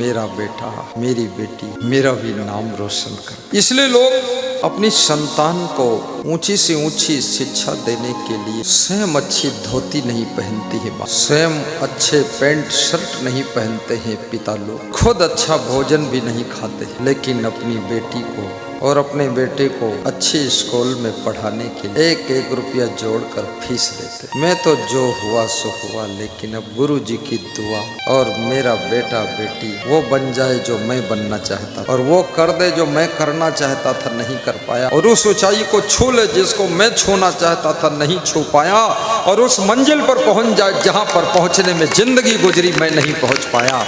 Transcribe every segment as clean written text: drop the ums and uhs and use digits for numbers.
मेरा बेटा मेरी बेटी मेरा भी नाम रोशन कर। इसलिए लोग अपनी संतान को ऊंची से ऊंची शिक्षा देने के लिए स्वयं अच्छी धोती नहीं पहनती है, स्वयं अच्छे पैंट शर्ट नहीं पहनते हैं पिता लोग, खुद अच्छा भोजन भी नहीं खाते, लेकिन अपनी बेटी को और अपने बेटे को अच्छे स्कूल में पढ़ाने के लिए एक एक रुपया जोड़कर फीस देते। मैं तो जो हुआ सो हुआ, लेकिन अब गुरु जी की दुआ और मेरा बेटा बेटी वो बन जाए जो मैं बनना चाहता, और वो कर दे जो मैं करना चाहता था नहीं कर पाया, और उस ऊंचाई को छू ले जिसको मैं छूना चाहता था नहीं छू पाया, और उस मंजिल पर पहुंच जाए जहां पर पहुंचने में जिंदगी गुजरी मैं नहीं पहुंच पाया।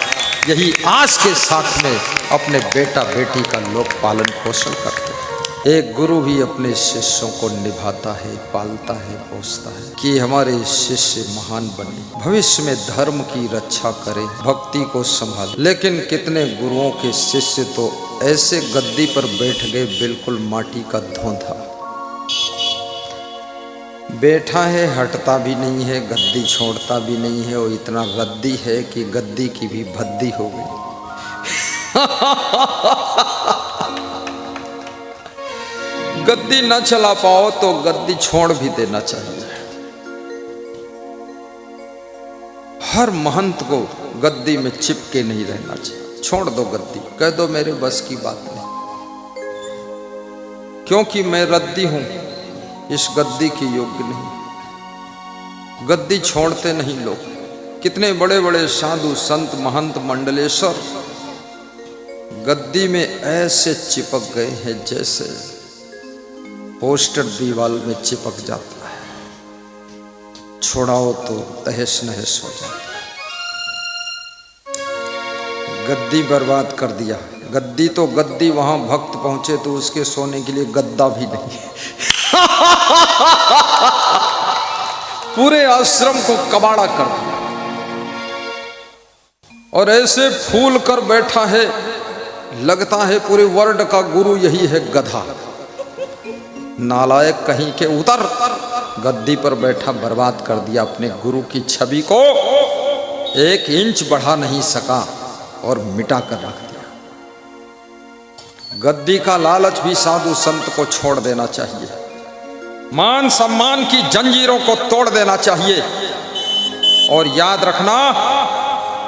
यही आस के साथ में अपने बेटा बेटी का लोग पालन पोषण करते हैं। एक गुरु ही अपने शिष्यों को निभाता है, पालता है, पोसता है कि हमारे शिष्य महान बने, भविष्य में धर्म की रक्षा करें, भक्ति को संभाले। लेकिन कितने गुरुओं के शिष्य तो ऐसे गद्दी पर बैठ गए बिल्कुल माटी का धोंधा, बैठा है हटता भी नहीं है, गद्दी छोड़ता भी नहीं है, और इतना गद्दी है कि गद्दी की भी भद्दी हो गई। गद्दी न चला पाओ तो गद्दी छोड़ भी देना चाहिए। हर महंत को गद्दी में चिपके नहीं रहना चाहिए, छोड़ दो गद्दी, कह दो मेरे बस की बात नहीं, क्योंकि मैं रद्दी हूं, इस गद्दी की योग्य नहीं। गद्दी छोड़ते नहीं लोग। कितने बड़े बड़े साधु संत महंत मंडलेश्वर गद्दी में ऐसे चिपक गए हैं जैसे पोस्टर दीवार में चिपक जाता है, छोड़ाओ तो तहस नहस हो जाता है। गद्दी बर्बाद कर दिया। गद्दी तो गद्दी, वहां भक्त पहुंचे तो उसके सोने के लिए गद्दा भी नहीं। पूरे आश्रम को कबाड़ा कर दिया, और ऐसे फूल कर बैठा है, लगता है पूरे वर्ल्ड का गुरु यही है गधा। नालायक कहीं के, उतर। गद्दी पर बैठा बर्बाद कर दिया अपने गुरु की छवि को, 1 इंच बढ़ा नहीं सका और मिटा कर रख दिया। गद्दी का लालच भी साधु संत को छोड़ देना चाहिए, मान सम्मान की जंजीरों को तोड़ देना चाहिए, और याद रखना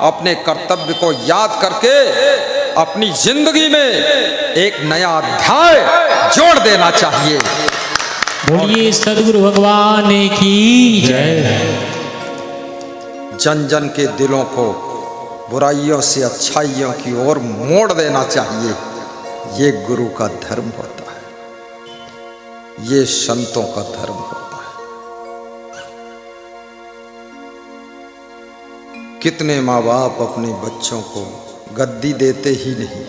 अपने कर्तव्य को याद करके अपनी जिंदगी में एक नया अध्याय जोड़ देना चाहिए। बोलिए सद्गुरु भगवान की जय। जन जन के दिलों को बुराइयों से अच्छाइयों की ओर मोड़ देना चाहिए। ये गुरु का धर्म होता है, ये संतों का धर्म होता है। कितने माँ बाप अपने बच्चों को गद्दी देते ही नहीं,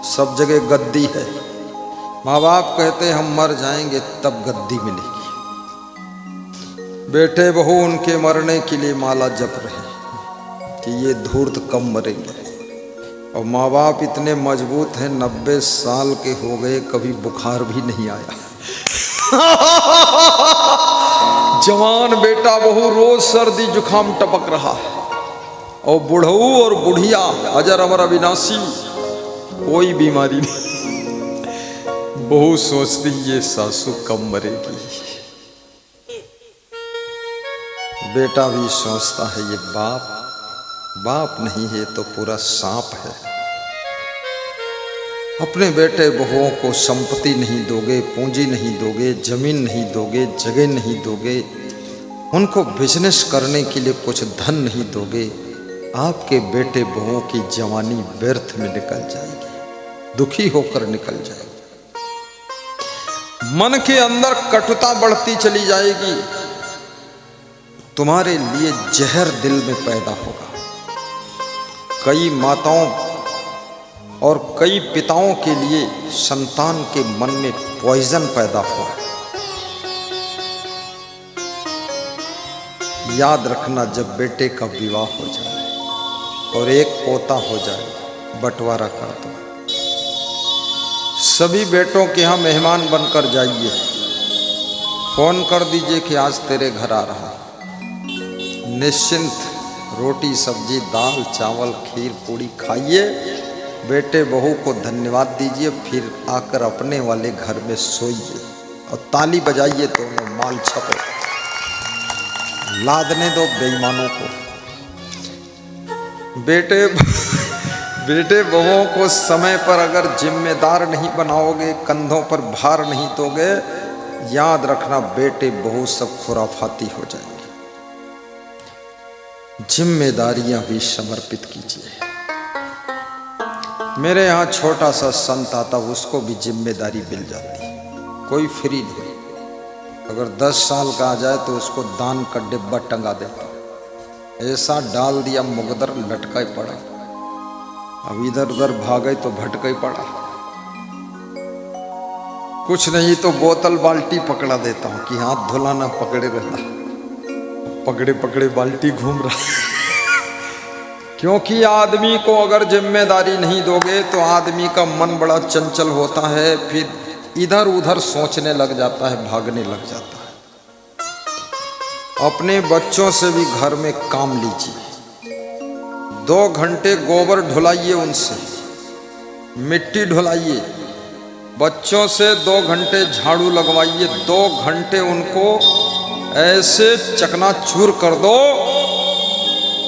सब जगह गद्दी है। माँ बाप कहते हम मर जाएंगे तब गद्दी मिलेगी, बेटे बहू उनके मरने के लिए माला जप रहे कि ये धूर्त कम मरेंगे, और माँ बाप इतने मजबूत हैं 90 साल के हो गए, कभी बुखार भी नहीं आया। जवान बेटा बहू रोज सर्दी जुकाम टपक रहा है, और बुढ़ऊ और बुढ़िया अजर अमर अविनाशी कोई बीमारी नहीं। बहू सोचती ये सासू कम मरेगी, बेटा भी सोचता है ये बाप नहीं है तो पूरा सांप है। अपने बेटे बहुओं को संपत्ति नहीं दोगे, पूंजी नहीं दोगे, जमीन नहीं दोगे, जगह नहीं दोगे, उनको बिजनेस करने के लिए कुछ धन नहीं दोगे, आपके बेटे बहुओं की जवानी व्यर्थ में निकल जाएगी, दुखी होकर निकल जाएगी। मन के अंदर कटुता बढ़ती चली जाएगी, तुम्हारे लिए जहर दिल में पैदा होगा। कई माताओं और कई पिताओं के लिए संतान के मन में पॉइजन पैदा हुआ। याद रखना, जब बेटे का विवाह हो जाए और एक पोता हो जाए, बंटवारा कर दो। सभी बेटों के यहाँ मेहमान बनकर जाइए, फोन कर दीजिए कि आज तेरे घर आ रहा, निश्चिंत रोटी सब्जी दाल चावल खीर पूड़ी खाइए, बेटे बहू को धन्यवाद दीजिए, फिर आकर अपने वाले घर में सोइए और ताली बजाइए, दोनों माल छपो, लादने दो बेईमानों को। बेटे बहुओं को समय पर अगर जिम्मेदार नहीं बनाओगे, कंधों पर भार नहीं दोगे, याद रखना बेटे बहू सब खुराफाती हो जाएंगे। जिम्मेदारियां भी समर्पित कीजिए। मेरे यहाँ छोटा सा संत आता, उसको भी जिम्मेदारी मिल जाती है, कोई फ्री नहीं। अगर 10 साल का आ जाए तो उसको दान का डिब्बा टंगा देता, ऐसा डाल दिया मुकद्दर लटका ही पड़ा। अब इधर उधर भागे तो भटका ही पड़ा। कुछ नहीं तो बोतल बाल्टी पकड़ा देता हूं कि हाथ धुलाना पकड़े रहता, पकड़े पकड़े बाल्टी घूम रहा। क्योंकि आदमी को अगर जिम्मेदारी नहीं दोगे तो आदमी का मन बड़ा चंचल होता है, फिर इधर उधर सोचने लग जाता है, भागने लग जाता है। अपने बच्चों से भी घर में काम लीजिए। 2 घंटे गोबर ढुलाइए, उनसे मिट्टी ढुलाइए। बच्चों से 2 घंटे झाड़ू लगवाइए। 2 घंटे उनको ऐसे चकनाचूर कर दो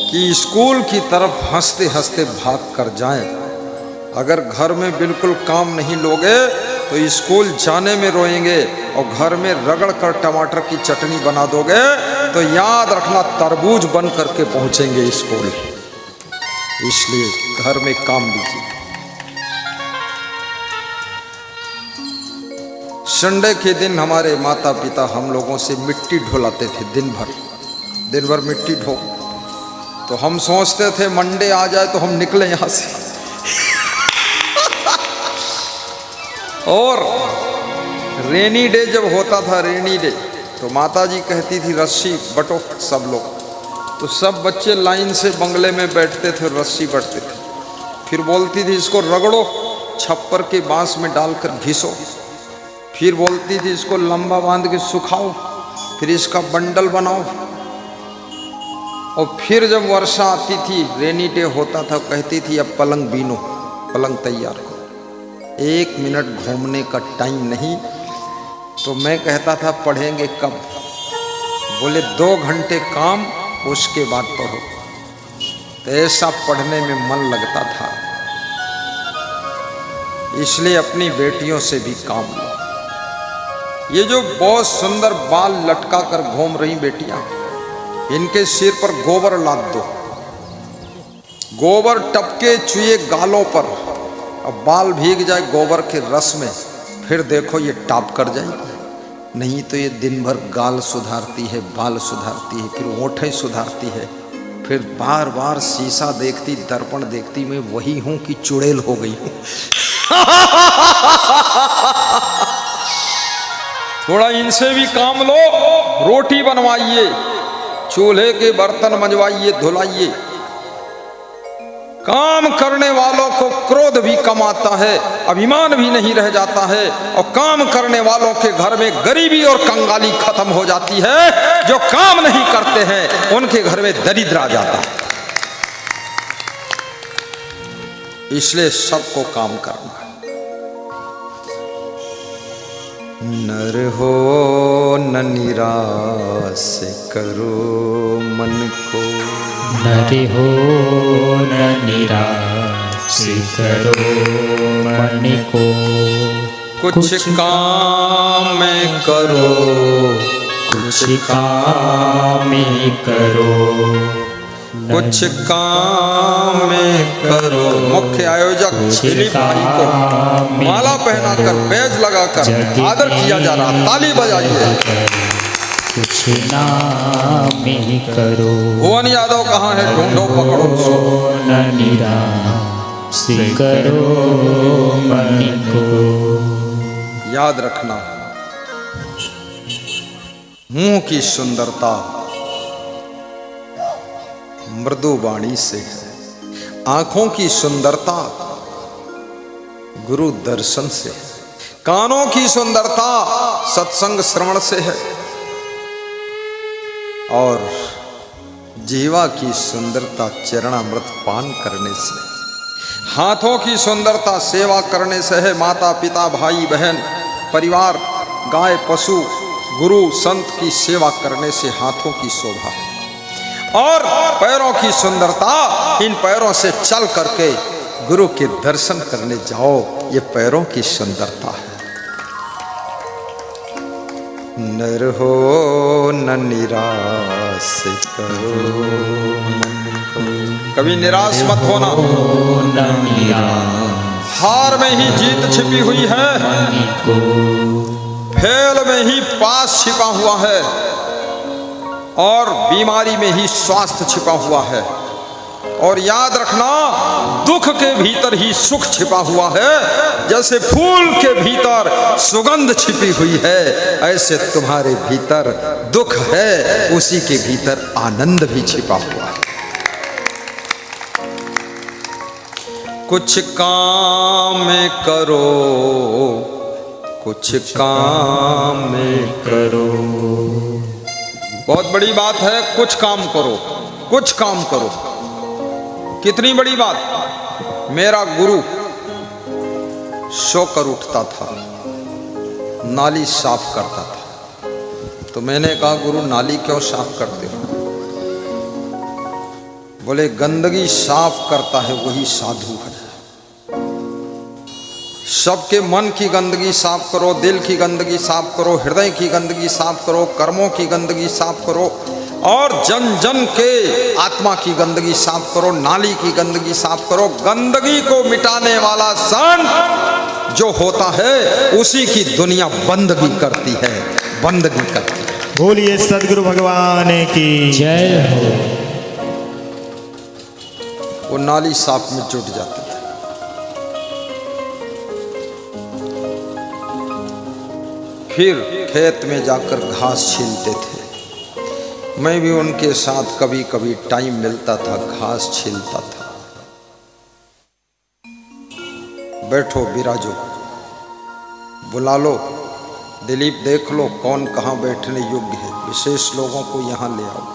कि स्कूल की तरफ हंसते हंसते भाग कर जाएं। अगर घर में बिल्कुल काम नहीं लोगे तो स्कूल जाने में रोएंगे, और घर में रगड़ कर टमाटर की चटनी बना दोगे तो याद रखना तरबूज बन करके पहुंचेंगे स्कूल। इसलिए घर में काम लीजिए। संडे के दिन हमारे माता पिता हम लोगों से मिट्टी ढोलाते थे, दिन भर मिट्टी ढो। तो हम सोचते थे मंडे आ जाए तो हम निकले यहां से। और रेनी डे जब होता था, रेनी डे, तो माता जी कहती थी रस्सी बटो सब लोग। तो सब बच्चे लाइन से बंगले में बैठते थे, रस्सी बटते थे। फिर बोलती थी इसको रगड़ो, छप्पर के बांस में डालकर घिसो। फिर बोलती थी इसको लंबा बांध के सुखाओ, फिर इसका बंडल बनाओ। और फिर जब वर्षा आती थी, रेनी डे होता था, कहती थी अब पलंग बीनो, पलंग तैयार करो। 1 मिनट घूमने का टाइम नहीं। तो मैं कहता था पढ़ेंगे कब? बोले 2 घंटे काम, उसके बाद पढ़ो। तो ऐसा पढ़ने में मन लगता था। इसलिए अपनी बेटियों से भी काम लो। ये जो बहुत सुंदर बाल लटका कर घूम रही बेटियां, इनके सिर पर गोबर लाद दो। गोबर टपके चुए गालों पर, अब बाल भीग जाए गोबर के रस में, फिर देखो ये टॉप कर जाएगी। नहीं तो ये दिन भर गाल सुधारती है, बाल सुधारती है, फिर ओंठें सुधारती है, फिर बार बार शीशा देखती, दर्पण देखती, मैं वही हूं कि चुड़ैल हो गई हूं। थोड़ा इनसे भी काम लो। रोटी बनवाइए, चूल्हे के बर्तन मंजवाइए, धुलाइए। काम करने वालों को क्रोध भी कम आता है, अभिमान भी नहीं रह जाता है, और काम करने वालों के घर में गरीबी और कंगाली खत्म हो जाती है। जो काम नहीं करते हैं उनके घर में दरिद्र आ जाता है। इसलिए सबको काम करना है। नर हो न निराश करो मन को, नर हो न निराश करो मन को। कुछ काम में करो, कुछ काम में करो, कुछ काम में करो। मुख्य आयोजक दिलीप भाई को माला पहनाकर, बैज लगाकर आदर किया जा रहा। ताली बजाइए। कुछ नाम ही करो। भुवन यादव कहाँ है? ढूंढो पकड़ो। न निराश करो मन को। याद रखना, मुंह की सुंदरता मृदु वाणी से है, आंखों की सुंदरता गुरु दर्शन से है, कानों की सुंदरता सत्संग श्रवण से है, और जीवा की सुंदरता चरणामृत पान करने से, हाथों की सुंदरता सेवा करने से है। माता पिता भाई बहन परिवार गाय पशु गुरु संत की सेवा करने से हाथों की शोभा है। और पैरों की सुंदरता, इन पैरों से चल करके गुरु के दर्शन करने जाओ, ये पैरों की सुंदरता है। नर हो न निराश करो मन को, कभी निराश मत होना। हार में ही जीत छिपी हुई है, फेल में ही पास छिपा हुआ है, और बीमारी में ही स्वास्थ्य छिपा हुआ है। और याद रखना, दुख के भीतर ही सुख छिपा हुआ है। जैसे फूल के भीतर सुगंध छिपी हुई है, ऐसे तुम्हारे भीतर दुख है, उसी के भीतर आनंद भी छिपा हुआ है। कुछ काम करो, कुछ काम करो, बहुत बड़ी बात है। कुछ काम करो, कुछ काम करो। कितनी बड़ी बात। मेरा गुरु सोकर उठता था, नाली साफ करता था। तो मैंने कहा, गुरु नाली क्यों साफ करते हो? बोले, गंदगी साफ करता है वही साधु है। सबके मन की गंदगी साफ करो, दिल की गंदगी साफ करो, हृदय की गंदगी साफ करो, कर्मों की गंदगी साफ करो, और जन जन के आत्मा की गंदगी साफ करो, नाली की गंदगी साफ करो। गंदगी को मिटाने वाला संत जो होता है, उसी की दुनिया बंदगी करती है, बंदगी करती है। बोलिए सदगुरु भगवान की जय हो। वो नाली साफ में जुट जाती है। फिर खेत में जाकर घास छीलते थे। मैं भी उनके साथ कभी कभी टाइम मिलता था, घास छीलता था। बैठो, बिराजो, बुला लो, दिलीप देख लो कौन कहाँ बैठने योग्य है, विशेष लोगों को यहाँ ले आओ,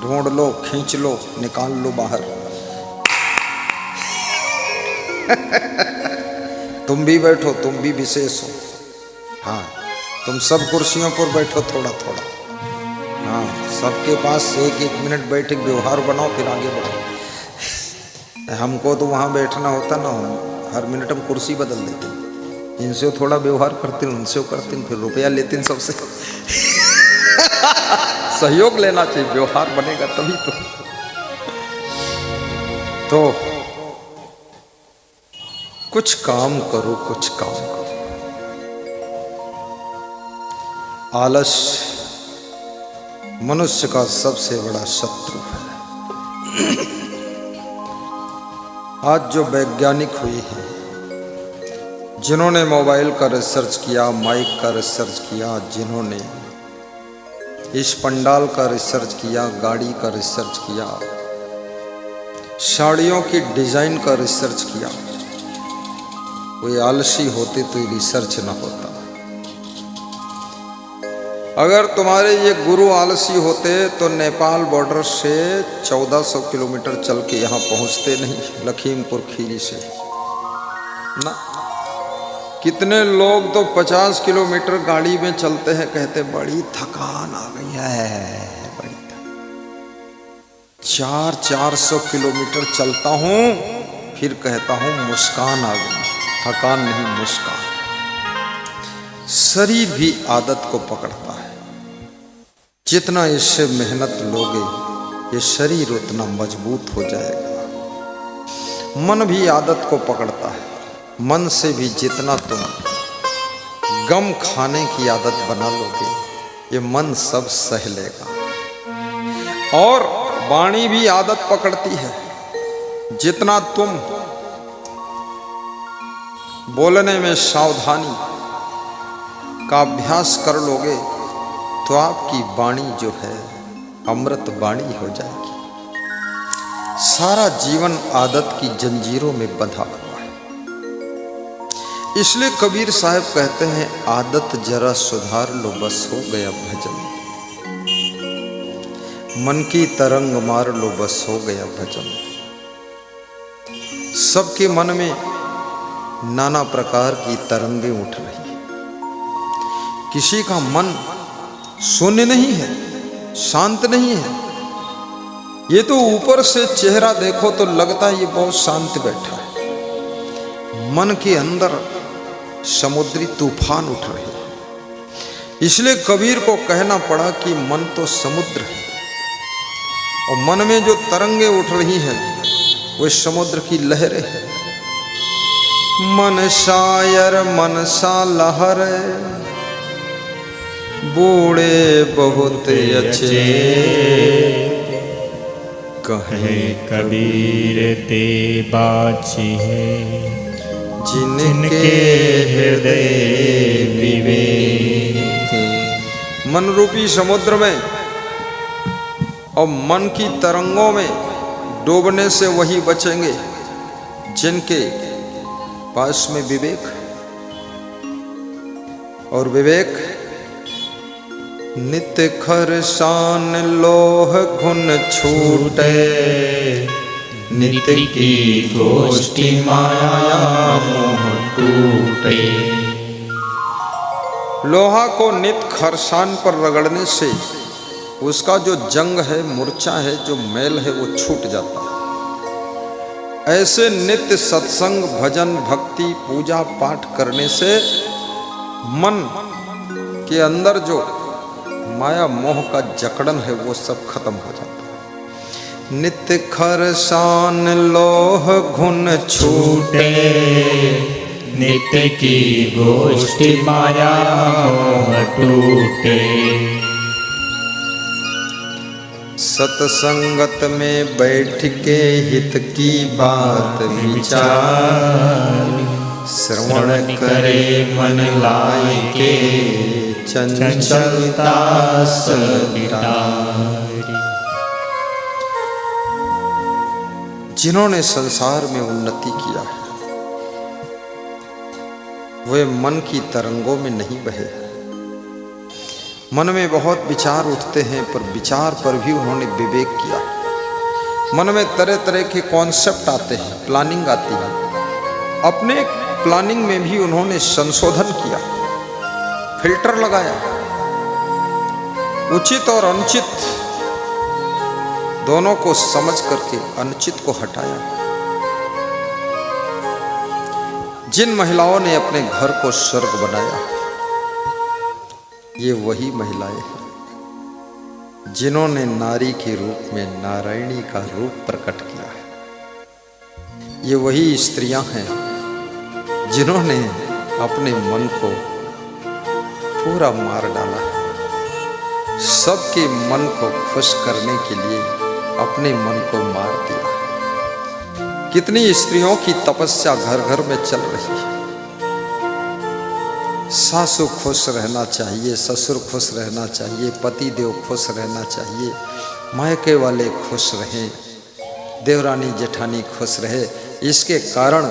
ढूंढ लो, खींच लो, निकाल लो बाहर। तुम भी बैठो, तुम भी विशेष हो। हाँ, तुम सब कुर्सियों पर बैठो थोड़ा थोड़ा। हाँ, सबके पास एक एक मिनट बैठ के व्यवहार बनाओ, फिर आगे बढ़ो। हमको तो वहाँ बैठना होता ना, हर मिनट हम कुर्सी बदल देते। इनसे थोड़ा व्यवहार करते, उनसे करते, फिर रुपया लेते सबसे। सहयोग लेना चाहिए, व्यवहार बनेगा तभी तो कुछ काम करो, कुछ काम करो। आलस्य मनुष्य का सबसे बड़ा शत्रु है। आज जो वैज्ञानिक हुए हैं, जिन्होंने मोबाइल का रिसर्च किया, माइक का रिसर्च किया, जिन्होंने इस पंडाल का रिसर्च किया, गाड़ी का रिसर्च किया, साड़ियों की डिजाइन का रिसर्च किया, कोई आलसी होते तो रिसर्च ना होता। अगर तुम्हारे ये गुरु आलसी होते तो नेपाल बॉर्डर से 1400 किलोमीटर चल के यहाँ पहुँचते नहीं, लखीमपुर खीरी से ना। कितने लोग तो 50 किलोमीटर गाड़ी में चलते हैं, कहते बड़ी थकान आ गई है, बड़ी 400 किलोमीटर चलता हूँ, फिर कहता हूँ मुस्कान आ गई। थकान नहीं, मुस्कान। शरीर भी आदत को पकड़ता है। जितना इससे मेहनत लोगे, ये शरीर उतना मजबूत हो जाएगा। मन भी आदत को पकड़ता है। मन से भी जितना तुम गम खाने की आदत बना लोगे, ये मन सब सह लेगा। और वाणी भी आदत पकड़ती है। जितना तुम बोलने में सावधानी का अभ्यास कर लोगे, तो आपकी वाणी जो है अमृत वाणी हो जाएगी। सारा जीवन आदत की जंजीरों में बंधा हुआ है। इसलिए कबीर साहब कहते हैं, आदत जरा सुधार लो, बस हो गया भजन। मन की तरंग मार लो बस हो गया भजन। सबके मन में नाना प्रकार की तरंगें उठ रही। किसी का मन शून्य नहीं है, शांत नहीं है। ये तो ऊपर से चेहरा देखो तो लगता है ये बहुत शांत बैठा है। मन के अंदर समुद्री तूफान उठ रहे हैं। इसलिए कबीर को कहना पड़ा कि मन तो समुद्र है और मन में जो तरंगे उठ रही हैं वो समुद्र की लहरें हैं। मन शायर मन सा लहर बूढ़े बहुत अच्छे कहे कबीर ते बाची है जिनके हृदय विवेक। मन रूपी समुद्र में और मन की तरंगों में डूबने से वही बचेंगे जिनके पास में विवेक है। और विवेक नित्य खरसान लोह घुन छूटे नित्य की गोष्ठी माया मोह टूटे। लोहा को नित्य खरसान पर रगड़ने से उसका जो जंग है, मूर्छा है, जो मैल है वो छूट जाता है। ऐसे नित्य सत्संग भजन भक्ति पूजा पाठ करने से मन के अंदर जो माया मोह का जकड़न है वो सब खत्म हो जाता है। नित्य खरसान लोह घुन छूटे नित्य की गोष्ठी माया मोह टूटे। सत्संगत में बैठ के हित की बात विचार श्रवण करे मन लाए के चंचलता सवितारी। जिन्होंने संसार में उन्नति किया है वे मन की तरंगों में नहीं बहे। मन में बहुत विचार उठते हैं पर विचार पर भी उन्होंने विवेक किया। मन में तरह तरह के कॉन्सेप्ट आते हैं, प्लानिंग आती है। अपने प्लानिंग में भी उन्होंने संशोधन किया, फिल्टर लगाया। उचित और अनुचित दोनों को समझ करके अनुचित को हटाया। जिन महिलाओं ने अपने घर को स्वर्ग बनाया ये वही महिलाएं हैं जिन्होंने नारी के रूप में नारायणी का रूप प्रकट किया है। ये वही स्त्रियां हैं जिन्होंने अपने मन को पूरा मार डाला है। सबके मन को खुश करने के लिए अपने मन को मार दिया। कितनी स्त्रियों की तपस्या घर घर में चल रही है। सासु खुश रहना चाहिए, ससुर खुश रहना चाहिए, पति देव खुश रहना चाहिए, मायके वाले खुश रहें, देवरानी जेठानी खुश रहे। इसके कारण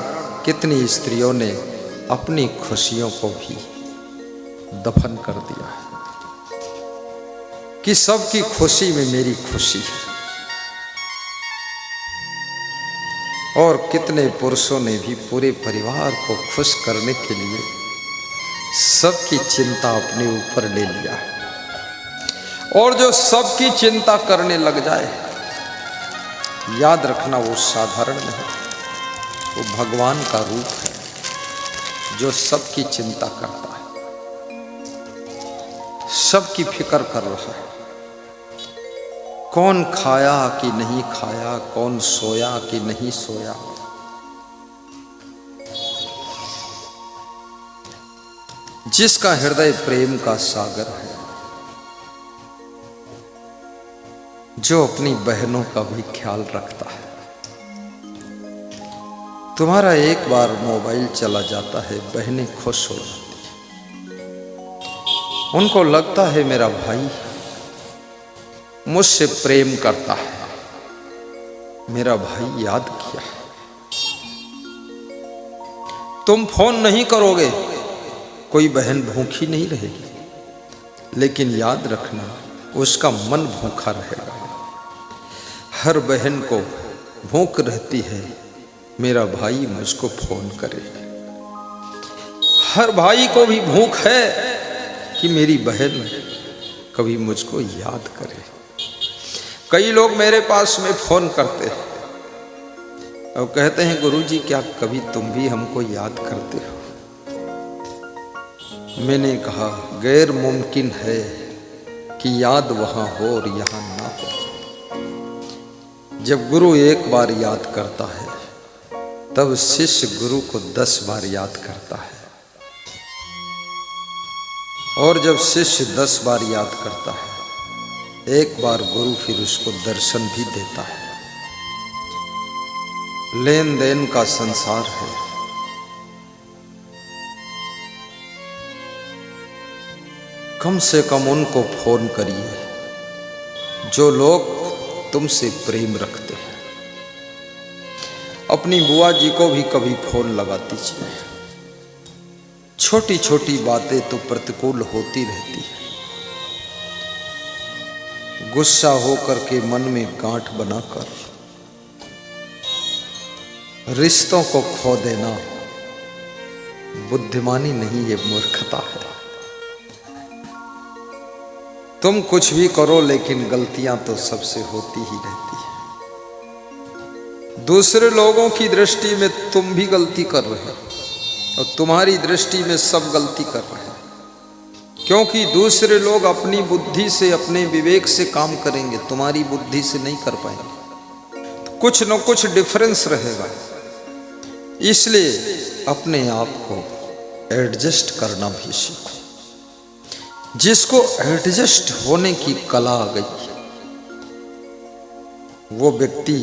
कितनी स्त्रियों ने अपनी खुशियों को भी दफन कर दिया है कि सबकी खुशी में मेरी खुशी है। और कितने पुरुषों ने भी पूरे परिवार को खुश करने के लिए सबकी चिंता अपने ऊपर ले लिया है। और जो सबकी चिंता करने लग जाए, याद रखना वो साधारण नहीं, वो भगवान का रूप है जो सबकी चिंता करता है, सबकी फिक्र कर रहा है। कौन खाया कि नहीं खाया, कौन सोया कि नहीं सोया, जिसका हृदय प्रेम का सागर है, जो अपनी बहनों का भी ख्याल रखता है। तुम्हारा एक बार मोबाइल चला जाता है, बहनें खुश हो जाती हैं। उनको लगता है मेरा भाई मुझसे प्रेम करता है, मेरा भाई याद किया है। तुम फोन नहीं करोगे, कोई बहन भूखी नहीं रहेगी, लेकिन याद रखना उसका मन भूखा रहेगा। हर बहन को भूख रहती है मेरा भाई मुझको फोन करे। हर भाई को भी भूख है कि मेरी बहन कभी मुझको याद करे। कई लोग मेरे पास में फोन करते हैं और कहते हैं गुरुजी क्या कभी तुम भी हमको याद करते हो? मैंने कहा गैर मुमकिन है कि याद वहां हो और यहां ना हो। जब गुरु एक बार याद करता है तब शिष्य गुरु को 10 बार याद करता है, और जब शिष्य 10 बार याद करता है एक बार गुरु फिर उसको दर्शन भी देता है। लेन देन का संसार है। कम से कम उनको फोन करिए जो लोग तुमसे प्रेम रखते हैं। अपनी बुआ जी को भी कभी फोन लगा दीजिए। छोटी छोटी बातें तो प्रतिकूल होती रहती है। गुस्सा होकर के मन में गांठ बनाकर रिश्तों को खो देना बुद्धिमानी नहीं, ये मूर्खता है। तुम कुछ भी करो लेकिन गलतियां तो सबसे होती ही रहती है। दूसरे लोगों की दृष्टि में तुम भी गलती कर रहे हो और तुम्हारी दृष्टि में सब गलती कर रहे हैं, क्योंकि दूसरे लोग अपनी बुद्धि से अपने विवेक से काम करेंगे, तुम्हारी बुद्धि से नहीं कर पाएंगे। तो कुछ न कुछ डिफरेंस रहेगा। इसलिए अपने आप को एडजस्ट करना भी सीखो। जिसको एडजस्ट होने की कला आ गई वो व्यक्ति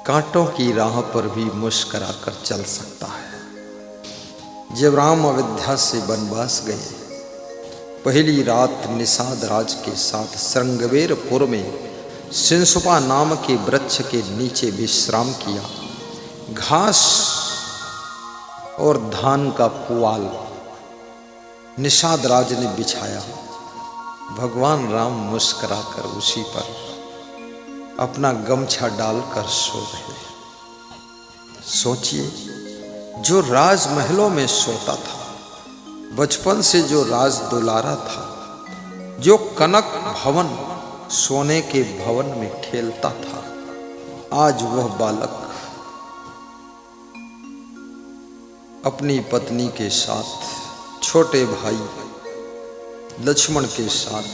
कांटों की राह पर भी मुस्कुरा कर चल सकता है। जब राम अयोध्या से वनवास गए, पहली रात निषाद राज के साथ श्रृंगवेरपुर में सिंसुपा नाम के वृक्ष के नीचे विश्राम किया। घास और धान का पुआल निषाद राज ने बिछाया। भगवान राम मुस्कुराकर उसी पर अपना गमछा डालकर सो रहे। सोचिए, जो राजमहलों में सोता था, बचपन से जो राज दुलारा था, जो कनक भवन सोने के भवन में खेलता था, आज वह बालक अपनी पत्नी के साथ, छोटे भाई लक्ष्मण के साथ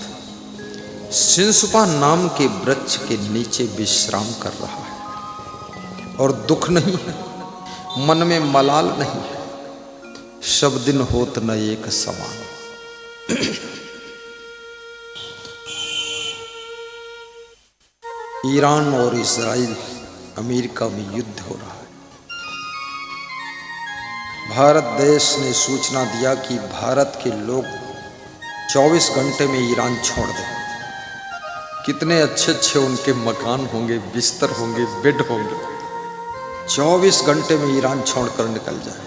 सिंसुपा नाम के वृक्ष के नीचे विश्राम कर रहा है। और दुख नहीं है, मन में मलाल नहीं है। सब दिन होत न एक समान। ईरान और इजराइल अमेरिका में युद्ध हो रहा है। भारत देश ने सूचना दिया कि भारत के लोग 24 घंटे में ईरान छोड़ दें। कितने अच्छे अच्छे उनके मकान होंगे, बिस्तर होंगे, बेड होंगे। 24 घंटे में ईरान छोड़कर निकल जाए,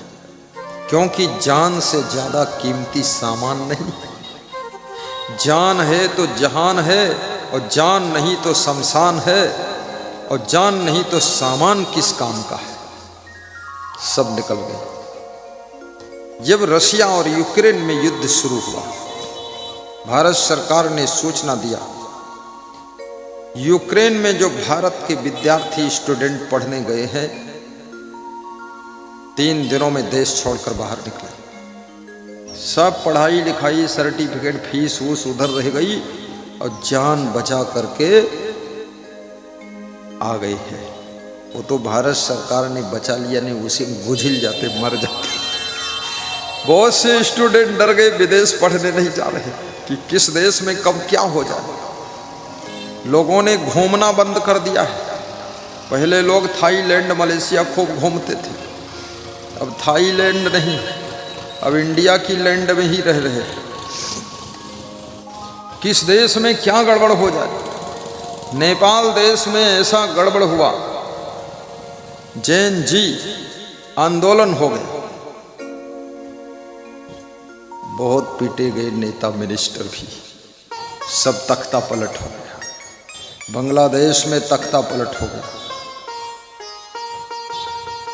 क्योंकि जान से ज्यादा कीमती सामान नहीं है। जान है तो जहान है, और जान नहीं तो शमशान है, और जान नहीं तो सामान किस काम का है। सब निकल गए। जब रशिया और यूक्रेन में युद्ध शुरू हुआ, भारत सरकार ने सूचना दिया, यूक्रेन में जो भारत के विद्यार्थी स्टूडेंट पढ़ने गए हैं, 3 दिनों में देश छोड़कर बाहर निकले। सब पढ़ाई लिखाई, सर्टिफिकेट, फीस वूस उधर रह गई और जान बचा करके आ गए हैं। वो तो भारत सरकार ने बचा लिया, नहीं उसी में गुझिल जाते, मर जाते। बहुत से स्टूडेंट डर गए, विदेश पढ़ने नहीं जा रहे कि किस देश में कब क्या हो जाए। लोगों ने घूमना बंद कर दिया है। पहले लोग थाईलैंड, मलेशिया खूब घूमते थे, अब थाईलैंड नहीं, अब इंडिया की लैंड में ही रह रहे। किस देश में क्या गड़बड़ हो जाए। नेपाल देश में ऐसा गड़बड़ हुआ, जैन जी आंदोलन हो गए, बहुत पीटे गए नेता मिनिस्टर भी, सब तख्ता पलट हो गया। बांग्लादेश में तख्ता पलट हो गया।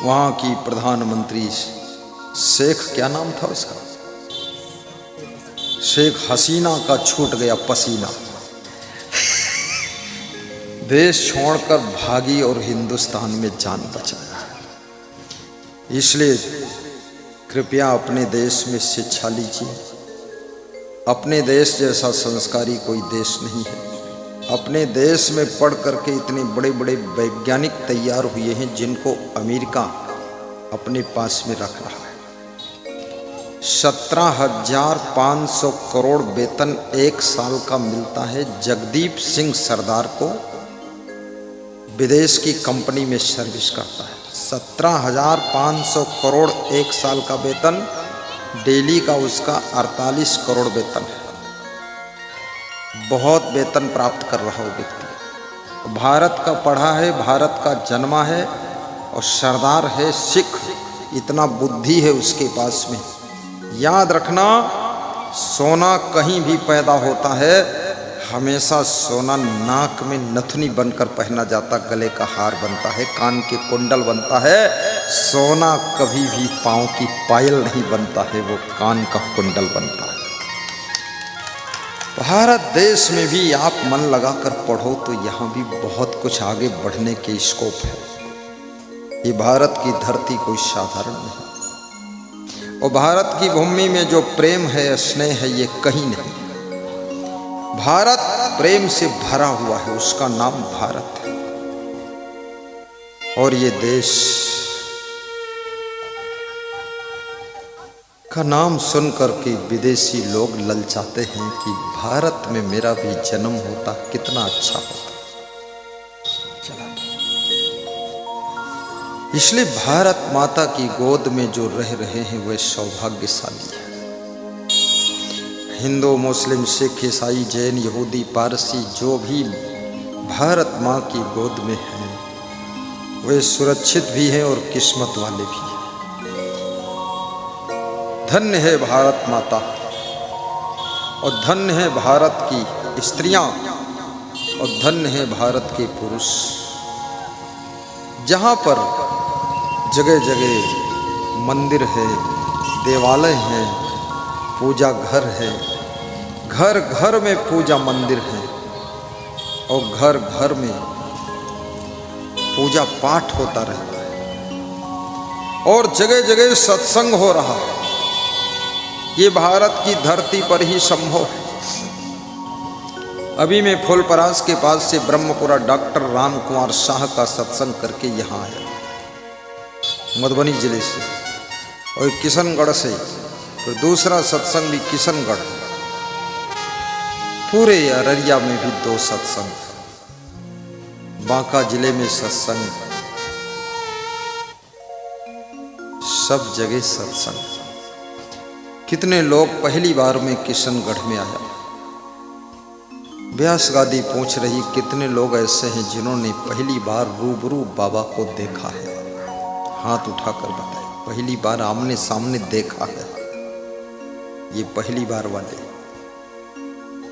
वहां की प्रधानमंत्री शेख, क्या नाम था उसका, शेख हसीना का छूट गया पसीना, देश छोड़कर भागी और हिंदुस्तान में जान बचाया। इसलिए कृपया अपने देश में शिक्षा लीजिए। अपने देश जैसा संस्कारी कोई देश नहीं है। अपने देश में पढ़ करके इतने बड़े बड़े वैज्ञानिक तैयार हुए हैं जिनको अमेरिका अपने पास में रख रहा है। 17,500 करोड़ वेतन एक साल का मिलता है। जगदीप सिंह सरदार को विदेश की कंपनी में सर्विस करता है। 17,500 करोड़ एक साल का वेतन, डेली का उसका 48 करोड़ वेतन है। बहुत वेतन प्राप्त कर रहा हो व्यक्ति। भारत का पढ़ा है, भारत का जन्मा है और सरदार है सिख। इतना बुद्धि है उसके पास में। याद रखना, सोना कहीं भी पैदा होता है, हमेशा सोना नाक में नथनी बनकर पहना जाता, गले का हार बनता है, कान के कुंडल बनता है। सोना कभी भी पाँव की पायल नहीं बनता है, वो कान का कुंडल बनता है। भारत देश में भी आप मन लगाकर पढ़ो तो यहाँ भी बहुत कुछ आगे बढ़ने के स्कोप है। ये भारत की धरती कोई साधारण नहीं, और भारत की भूमि में जो प्रेम है, स्नेह है, ये कहीं नहीं। भारत प्रेम से भरा हुआ है, उसका नाम भारत है। और ये देश का नाम सुन करके विदेशी लोग ललचाते हैं कि भारत में मेरा भी जन्म होता, कितना अच्छा होता। चला, इसलिए भारत माता की गोद में जो रह रहे हैं वे सौभाग्यशाली हैं। हिंदू, मुस्लिम, सिख, ईसाई, जैन, यहूदी, पारसी जो भी भारत माँ की गोद में हैं, वे सुरक्षित भी हैं और किस्मत वाले भी हैं। धन्य है भारत माता और धन्य है भारत की स्त्रियां और धन्य है भारत के पुरुष। जहाँ पर जगह जगह मंदिर है, देवालय है, पूजा घर है, घर घर में पूजा मंदिर है और घर घर में पूजा पाठ होता रहता है और जगह जगह सत्संग हो रहा है। ये भारत की धरती पर ही संभव है। अभी मैं फूलपरास के पास से ब्रह्मपुरा डॉक्टर राम कुमार शाह का सत्संग करके यहाँ आया, मधुबनी जिले से, और किशनगढ़ से, और दूसरा सत्संग भी किशनगढ़। पूरे अररिया में भी 2 सत्संग, बांका जिले में सत्संग, सब जगह सत्संग। कितने लोग पहली बार में किशनगढ़ में आया। व्यास गादी पूछ रही, कितने लोग ऐसे हैं जिन्होंने पहली बार रूबरू बाबा को देखा है? हाथ उठाकर बताए, पहली बार आमने सामने देखा है। ये पहली बार वाले,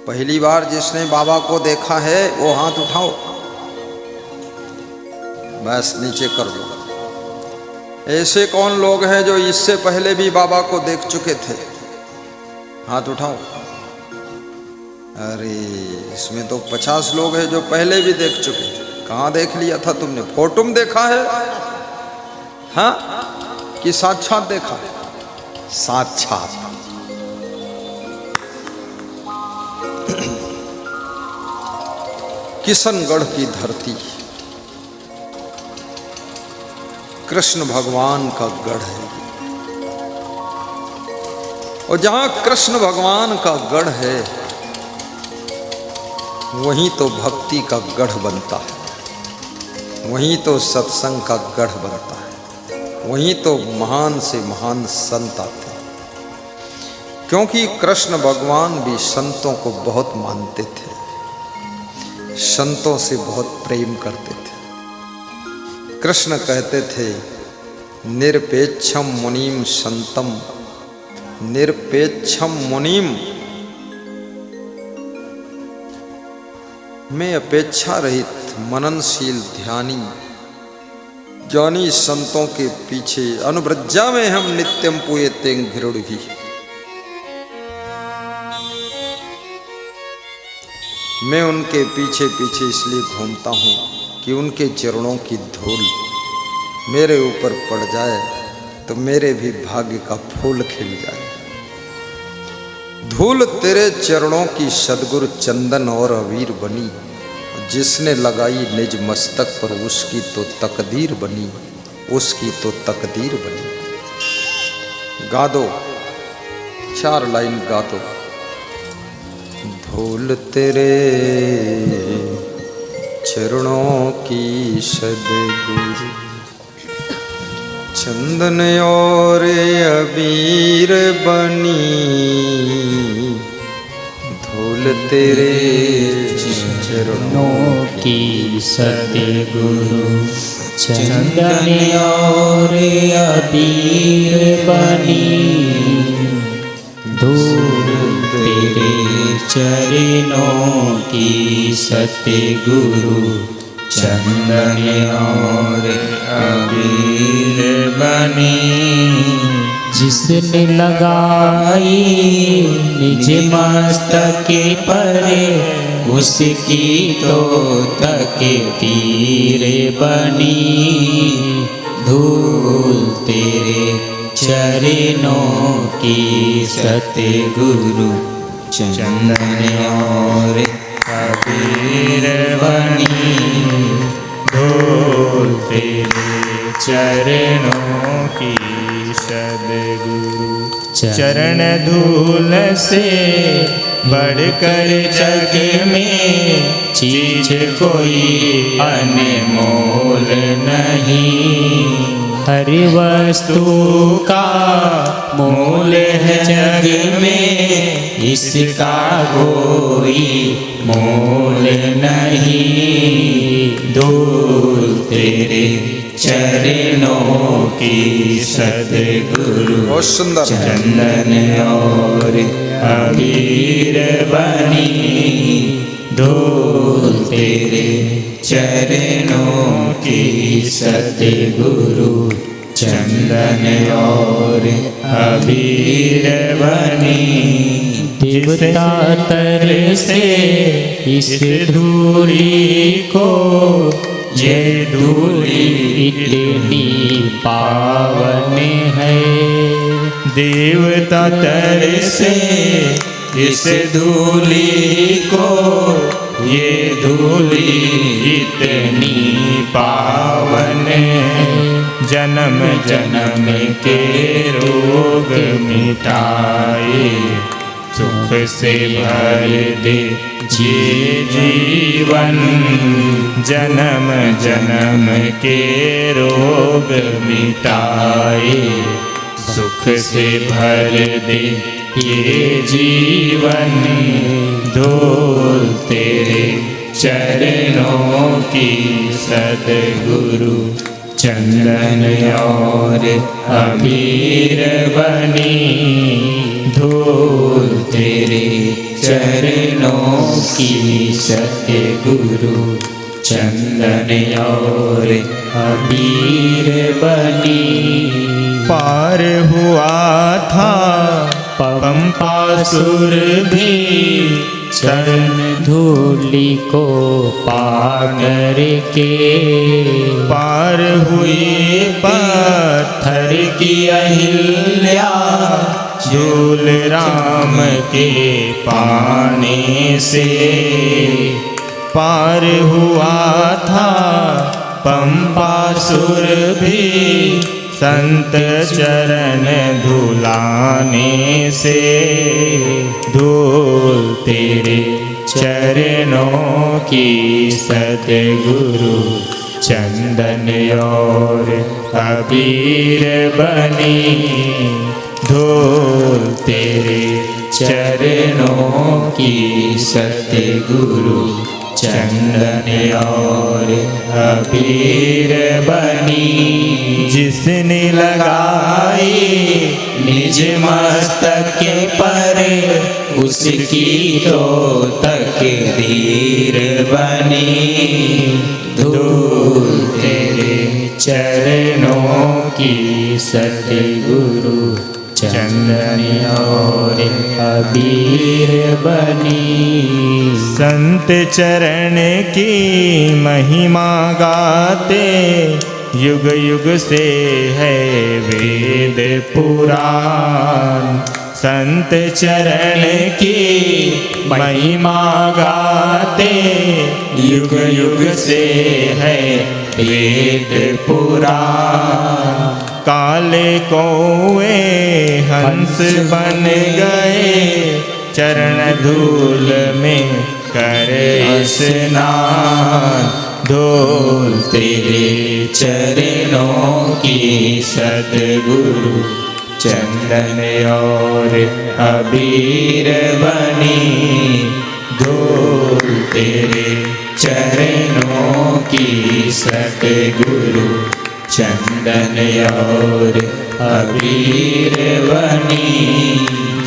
पहली बार जिसने बाबा को देखा है वो हाथ उठाओ, बस नीचे कर दो। ऐसे कौन लोग हैं जो इससे पहले भी बाबा को देख चुके थे? हाथ उठाओ। अरे इसमें तो 50 लोग हैं जो पहले भी देख चुके। कहाँ देख लिया था तुमने? फोटो में देखा है हाँ कि साक्षात देखा? साक्षात। किशनगढ़ की धरती कृष्ण भगवान का गढ़ है, और जहां कृष्ण भगवान का गढ़ है वहीं तो भक्ति का गढ़ बनता है, वहीं तो सत्संग का गढ़ बनता है, वहीं तो महान से महान संत आते हैं। क्योंकि कृष्ण भगवान भी संतों को बहुत मानते थे, संतों से बहुत प्रेम करते थे। कृष्ण कहते थे, निरपेक्षम मुनिम संतम, निरपेक्षम मुनिम मैं अपेक्षा रहित मननशील ध्यानी ज्ञानी संतों के पीछे अनुव्रज्जा में हम नित्यम पुए तेंग घिरुड़ भी। मैं उनके पीछे पीछे इसलिए घूमता हूँ कि उनके चरणों की धूल मेरे ऊपर पड़ जाए तो मेरे भी भाग्य का फूल खिल जाए। धूल तेरे चरणों की सदगुरु चंदन और अबीर बनी, जिसने लगाई निज मस्तक पर उसकी तो तकदीर बनी, उसकी तो तकदीर बनी। गा दो, 4 लाइन गा दो। धूल तेरे चरणों की सदगुरु चंदन और अबीर बनी, धूल तेरे चरणों की सतगुरु चंदन और अबीर बनी, धूल तेरे चरणों की सतगुरु चंदन और अबीर बनी। जिसने लगाई निज मस्तक पर उसकी तो तकदीर बनी, धूल तेरे चरणों की सतगुरु चंदन और अबीर बनी, धूल तेरे चरणों की सद्गुरु चरण धूल से बढ़कर जग में चीज कोई अनमोल नहीं। हर वस्तु का मोल है जग में, इसका कोई मोल नहीं। धूल तेरे चरणों की सद्गुरु बहुत सुंदर चंदन और अबीर बनी, धूल तेरे चरणों की सद्गुरु चंदन और अबीर बनी। देवता तर से इस धूली को, ये धूली इतनी पावन है। देवता तर से इस धूली को, ये धूली इतनी पावन है। जन्म जन्म के रोग मिटाए, सुख से भर दे ये जीवन। जन्म जन्म के रोग मिटाए, सुख से भर दे ये जीवन। धूल तेरे चरणों की सद्गुरु चंदन और अबीर बनी, धूल तेरे चरणों की सद्गुरु चंदन और अबीर बनी। पार हुआ था पंपासुर भी, चरण धूलि को पाकर के। पार हुई पत्थर की अहिल्या, झूल राम के पाने से। पार हुआ था पंपासुर भी, संत चरण धुलाने से। धूल तेरे चरणों की सद्गुरु चंदन और अबीर बनी, धूल तेरे चरणों की सद्गुरु चंदन और अबीर बनी। जिसने लगाई निज मस्तक पर उसकी तो तकदीर बनी। धूल तेरे चरणों की सतगुरु चंदन और अबीर बनी। संत चरण की महिमा गाते युग युग से है वेद पुराण। संत चरण की महिमा गाते युग युग से है वेद पुराण। काले कौए हंस बन गए चरण धूल में करे स्नान। धूल तेरे चरणों की सतगुरु चंदन और अबीर बनी। धूल तेरे चरणों की सतगुरु चंदन और अबीर बनी।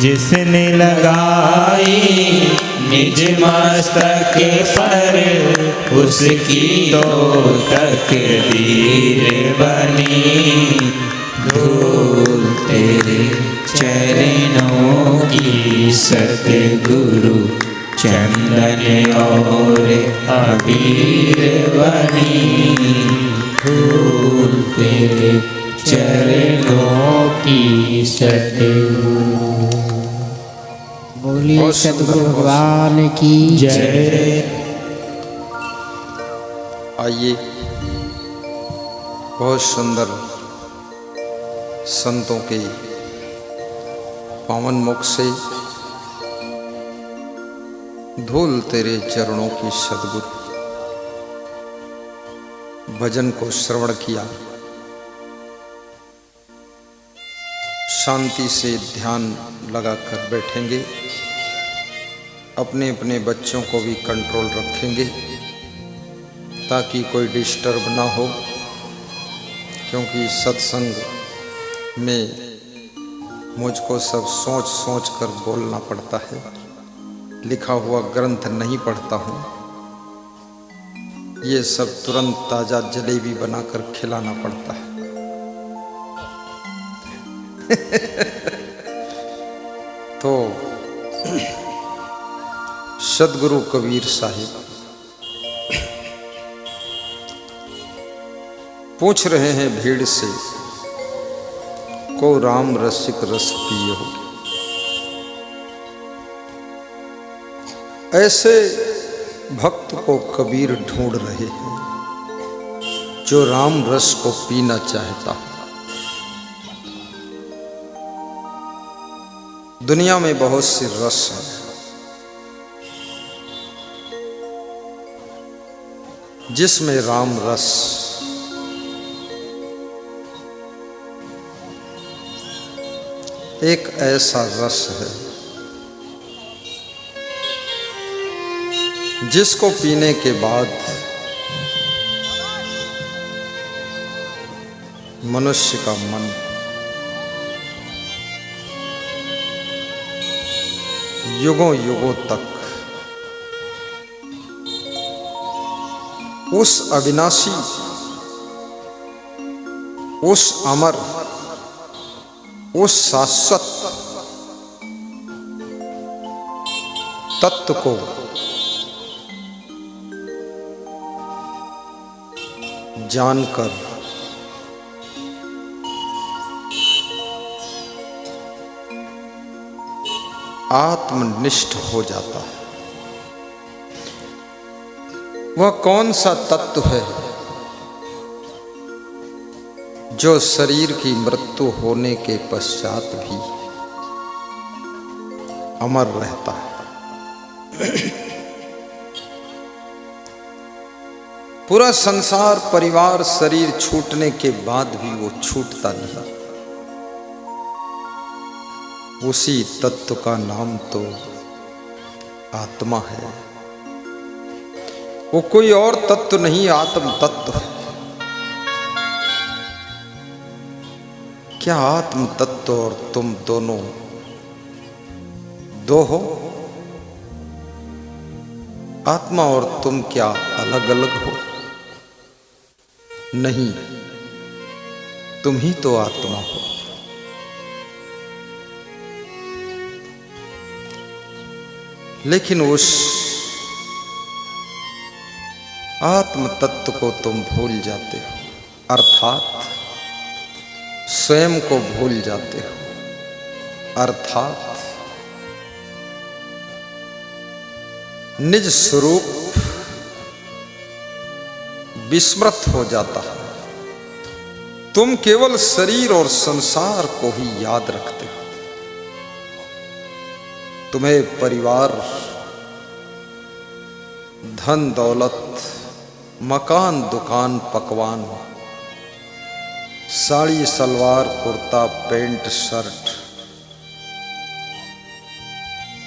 जिसने लगाई निज मस्तक पर उसकी तो तकदीर बनी। धूल तेरे चरणों की सतगुरु चंदन और अबीर बनी। धूल तेरे चरणों की सतगुरु। बोलिए सतगुरु भगवान की जय। आइए, बहुत सुंदर संतों के पावन मुख से धूल तेरे चरणों की सद्गुरु भजन को श्रवण किया। शांति से ध्यान लगाकर बैठेंगे। अपने अपने बच्चों को भी कंट्रोल रखेंगे ताकि कोई डिस्टर्ब ना हो, क्योंकि सत्संग में मुझको सब सोच सोच कर बोलना पड़ता है। लिखा हुआ ग्रंथ नहीं पढ़ता हूँ। ये सब तुरंत ताज़ा जलेबी बनाकर खिलाना पड़ता है। तो सद्गुरु कबीर साहिब पूछ रहे हैं भीड़ से, को राम रसिक रस पियो। ऐसे भक्त को कबीर ढूंढ रहे हैं जो राम रस को पीना चाहता है। दुनिया में बहुत सी रस है, जिसमें राम रस एक ऐसा रस है जिसको पीने के बाद मनुष्य का मन युगों युगों तक उस अविनाशी, उस अमर, उस शाश्वत तत्व को जानकर आत्मनिष्ठ हो जाता है। वह कौन सा तत्व है जो शरीर की मृत्यु होने के पश्चात भी अमर रहता है? पूरा संसार, परिवार, शरीर छूटने के बाद भी वो छूटता नहीं। उसी तत्व का नाम तो आत्मा है। वो कोई और तत्व नहीं, आत्म तत्व है। क्या आत्म तत्व और तुम दोनों दो हो? आत्मा और तुम क्या अलग अलग हो? नहीं, तुम ही तो आत्मा हो। लेकिन उस आत्म तत्व को तुम भूल जाते हो, अर्थात स्वयं को भूल जाते हो, अर्थात निज स्वरूप विस्मृत हो जाता है। तुम केवल शरीर और संसार को ही याद रखते हो। तुम्हें परिवार, धन दौलत, मकान, दुकान, पकवान, साड़ी, सलवार, कुर्ता, पैंट, शर्ट,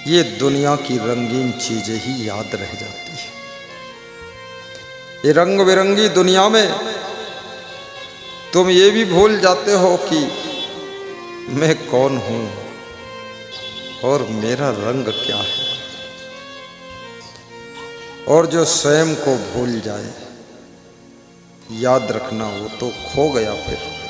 ये दुनिया की रंगीन चीजें ही याद रह जाती है। ये रंग बिरंगी दुनिया में तुम ये भी भूल जाते हो कि मैं कौन हूं और मेरा रंग क्या है। और जो स्वयं को भूल जाए, याद रखना वो तो खो गया फिर।